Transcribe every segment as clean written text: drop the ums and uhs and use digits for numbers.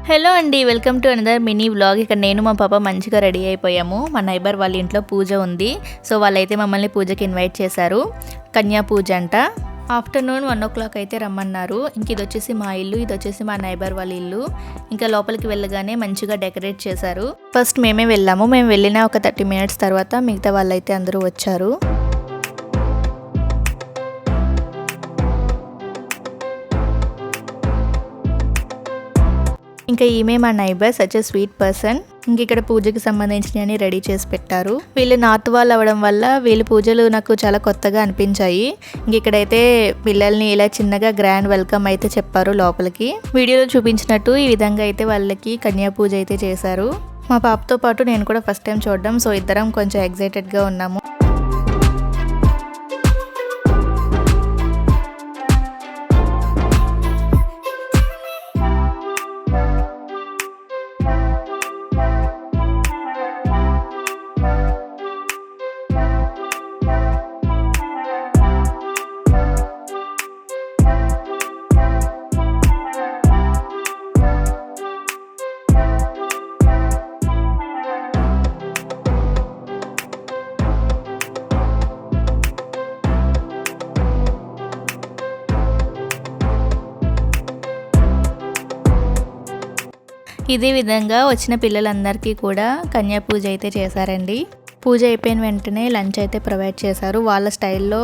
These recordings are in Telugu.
హలో అండి, welcome to another mini vlog. ఇక్కడ నేను మా పాప మంచిగా రెడీ అయిపోయాము. మా నైబర్ వాళ్ళ ఇంట్లో పూజ ఉంది. సో వాళ్ళైతే మమ్మల్ని పూజకి ఇన్వైట్ చేశారు. కన్యా పూజ అంట. ఆఫ్టర్నూన్ 1 o'clock అయితే రమ్మన్నారు. ఇంక ఇది వచ్చేసి మా ఇల్లు, ఇది వచ్చేసి మా నైబర్ వాళ్ళ ఇల్లు. ఇంకా లోపలికి వెళ్ళగానే మంచిగా డెకరేట్ చేశారు. ఫస్ట్ మేమే వెళ్ళాము. మేము వెళ్ళిన ఒక 30 minutes తర్వాత మిగతా వాళ్ళైతే అందరూ వచ్చారు. ఇంకా ఈమె మా neighbour, such a sweet person. ఇంక ఇక్కడ పూజకి సంబంధించినవి రెడీ చేసి పెట్టారు. వీళ్ళు నార్త్ వాళ్ళు అవ్వడం వల్ల వీళ్ళ పూజలు నాకు చాలా కొత్తగా అనిపించాయి. ఇంక ఇక్కడైతే పిల్లల్ని ఇలా చిన్నగా గ్రాండ్ వెల్కమ్ అయితే చెప్పారు లోపలికి. వీడియోలో చూపించినట్టు ఈ విధంగా అయితే వాళ్ళకి కన్యా పూజ అయితే చేశారు. మా పాపతో పాటు నేను కూడా ఫస్ట్ టైం చూడడం, సో ఇద్దరం కొంచెం ఎక్సైటెడ్గా ఉన్నాము. ఇదే విధంగా వచ్చిన పిల్లలందరికీ కూడా కన్యా పూజ అయితే చేశారండి. పూజ అయిపోయిన వెంటనే లంచ్ అయితే ప్రొవైడ్ చేశారు. వాళ్ళ స్టైల్లో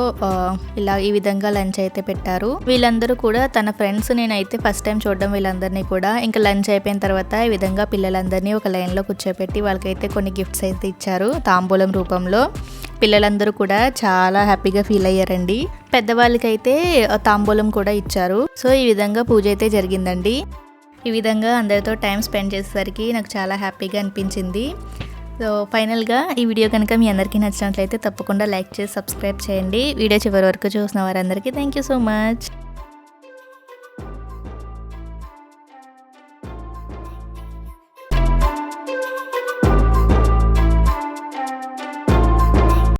ఇలా ఈ విధంగా లంచ్ అయితే పెట్టారు. వీళ్ళందరూ కూడా తన ఫ్రెండ్స్, నేనైతే ఫస్ట్ టైం చూడడం వీళ్ళందరినీ కూడా. ఇంకా లంచ్ అయిపోయిన తర్వాత ఈ విధంగా పిల్లలందరినీ ఒక లైన్లో కూర్చోపెట్టి వాళ్ళకైతే కొన్ని గిఫ్ట్స్ అయితే ఇచ్చారు తాంబూలం రూపంలో. పిల్లలందరూ కూడా చాలా హ్యాపీగా ఫీల్ అయ్యారండి. పెద్దవాళ్ళకైతే తాంబూలం కూడా ఇచ్చారు. సో ఈ విధంగా పూజ అయితే జరిగిందండి. ఈ విధంగా అందరితో టైం స్పెండ్ చేసేసరికి నాకు చాలా హ్యాపీగా అనిపించింది. సో ఫైనల్గా ఈ వీడియో కనుక మీ అందరికీ నచ్చినట్లయితే తప్పకుండా లైక్ చేసి సబ్స్క్రైబ్ చేయండి. వీడియో చివరి వరకు చూసిన వారందరికీ థ్యాంక్ యూ సో మచ్.